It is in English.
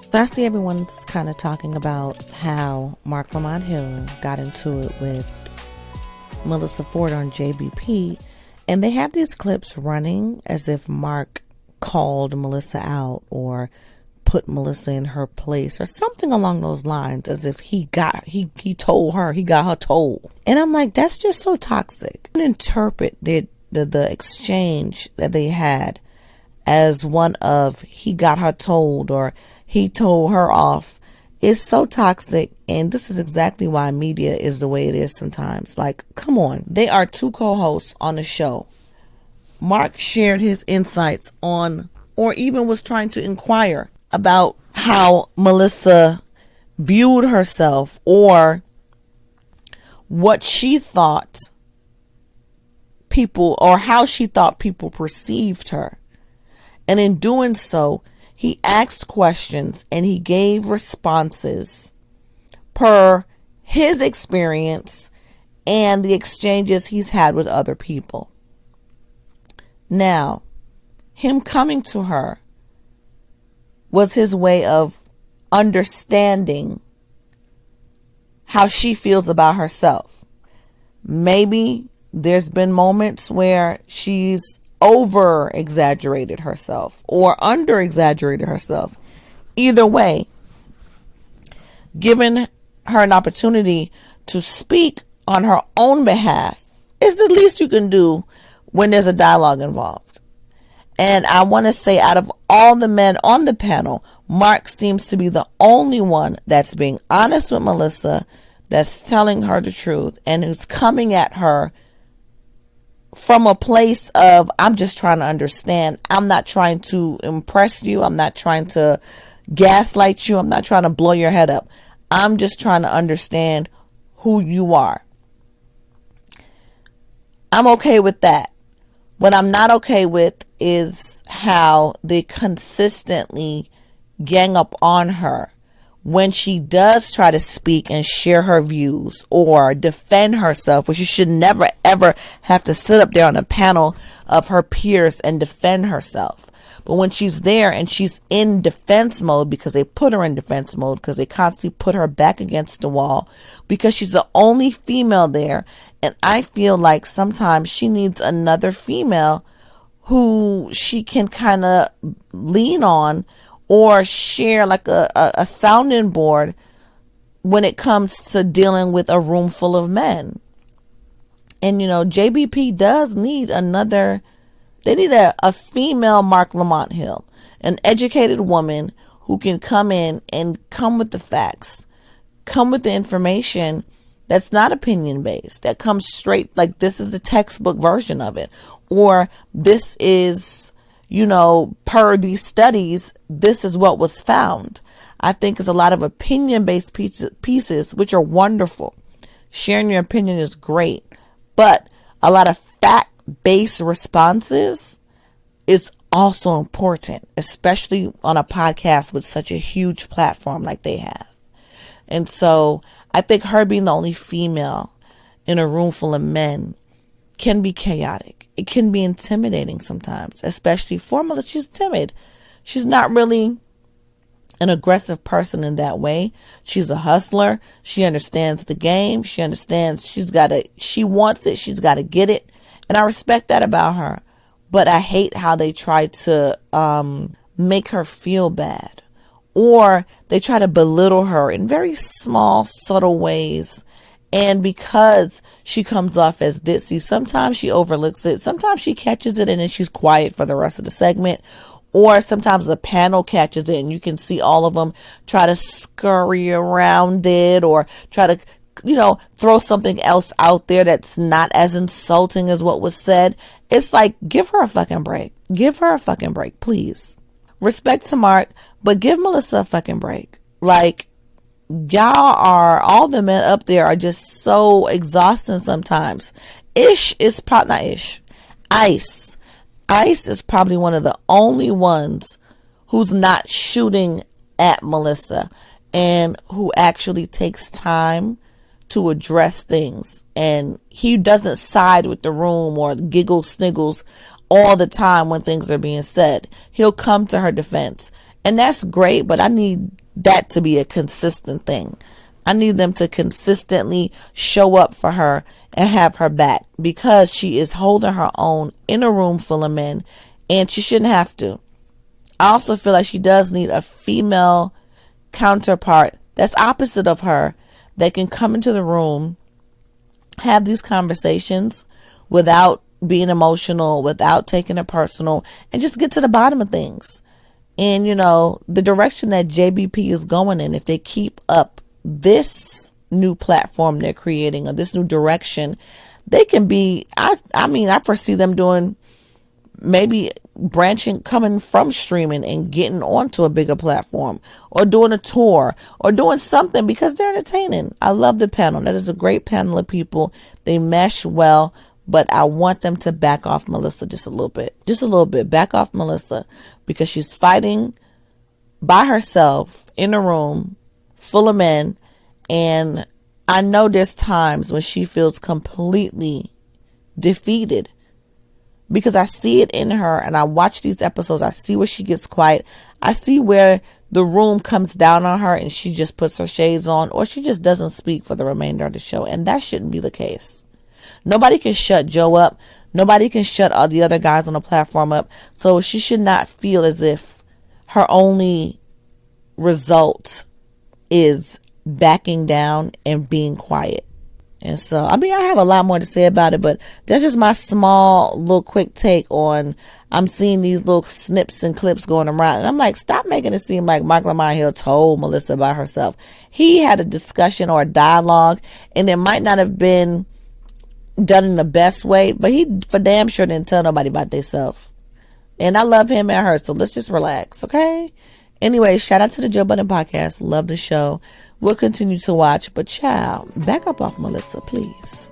So I see everyone's kind of talking about how Marc Lamont got into it with Melyssa Ford on JBP, and they have these clips running as if Marc called Melyssa out or put Melyssa in her place or something along those lines, as if he told her, he got her told. And I'm like, that's just so toxic. I interpret the exchange that they had as one of he got her told or he told her off. Is so toxic, and this is exactly why media is the way it is sometimes. Like, come on. They are two co-hosts on the show. Marc shared his insights on, or even was trying to inquire about how Melyssa viewed herself or what she thought people, or how she thought people perceived her. And in doing so, he asked questions and he gave responses per his experience and the exchanges he's had with other people. Now, him coming to her was his way of understanding how she feels about herself. Maybe there's been moments where she's over exaggerated herself or under exaggerated herself. Either way, giving her an opportunity to speak on her own behalf is the least you can do when there's a dialogue involved. And I want to say, out of all the men on the panel, Marc seems to be the only one that's being honest with Melyssa, that's telling her the truth, and who's coming at her from a place of, I'm just trying to understand. I'm not trying to impress you. I'm not trying to gaslight you. I'm not trying to blow your head up. I'm just trying to understand who you are. I'm okay with that. What I'm not okay with is how they consistently gang up on her when she does try to speak and share her views or defend herself, which she should never ever have to sit up there on a panel of her peers and defend herself. But when she's there and she's in defense mode, because they put her in defense mode, because they constantly put her back against the wall, because she's the only female there. And I feel like sometimes she needs another female who she can kind of lean on or share like a sounding board when it comes to dealing with a room full of men. And, JBP does need they need a female Marc Lamont Hill, an educated woman who can come in and come with the facts, come with the information that's not opinion based, that comes straight, like this is the textbook version of it, or this is, per these studies, this is what was found. I think it's a lot of opinion-based pieces, which are wonderful. Sharing your opinion is great. But a lot of fact-based responses is also important, especially on a podcast with such a huge platform like they have. And so I think her being the only female in a room full of men can be chaotic. It can be intimidating sometimes, especially for Melyssa. She's timid. She's not really an aggressive person in that way. She's a hustler. She understands the game. She understands she wants it. She's got to get it. And I respect that about her. But I hate how they try to make her feel bad, or they try to belittle her in very small, subtle ways. And because she comes off as ditzy, sometimes she overlooks it. Sometimes she catches it and then she's quiet for the rest of the segment. Or sometimes the panel catches it and you can see all of them try to scurry around it or try to, throw something else out there that's not as insulting as what was said. It's like, give her a fucking break. Give her a fucking break, please. Respect to Marc, but give Melyssa a fucking break. Like, all the men up there are just so exhausting sometimes. Ice is probably one of the only ones who's not shooting at Melyssa and who actually takes time to address things. And he doesn't side with the room or giggle sniggles all the time when things are being said. He'll come to her defense And that's great, but I need that to be a consistent thing. I need them to consistently show up for her and have her back, because she is holding her own in a room full of men, and she shouldn't have to. I also feel like she does need a female counterpart that's opposite of her, that can come into the room, have these conversations without being emotional, without taking it personal, and just get to the bottom of things. And, you know, the direction that JBP is going in, if they keep up this new platform they're creating, or this new direction, they can be, I mean, I foresee them doing, maybe branching, coming from streaming and getting onto a bigger platform, or doing a tour, or doing something, because they're entertaining. I love the panel. That is a great panel of people. They mesh well, but I want them to back off Melyssa just a little bit. Back off Melyssa, because she's fighting by herself in a room full of men. And I know there's times when she feels completely defeated, because I see it in her, and I watch these episodes. I see where she gets quiet. I see where the room comes down on her and she just puts her shades on, or she just doesn't speak for the remainder of the show. And that shouldn't be the case. Nobody can shut Joe up. Nobody can shut all the other guys on the platform up. So she should not feel as if her only result is backing down and being quiet. And so, I mean, I have a lot more to say about it, but that's just my small little quick take on, I'm seeing these little snips and clips going around, and I'm like, stop making it seem like Marc Lamont here told Melyssa about herself. He had a discussion or a dialogue, and it might not have been done in the best way, but he for damn sure didn't tell nobody about themselves. And I love him and her, so let's just relax, okay? Anyway, shout out to the Joe Budden Podcast. Love the show. We'll continue to watch, but child, back up off Melyssa, please.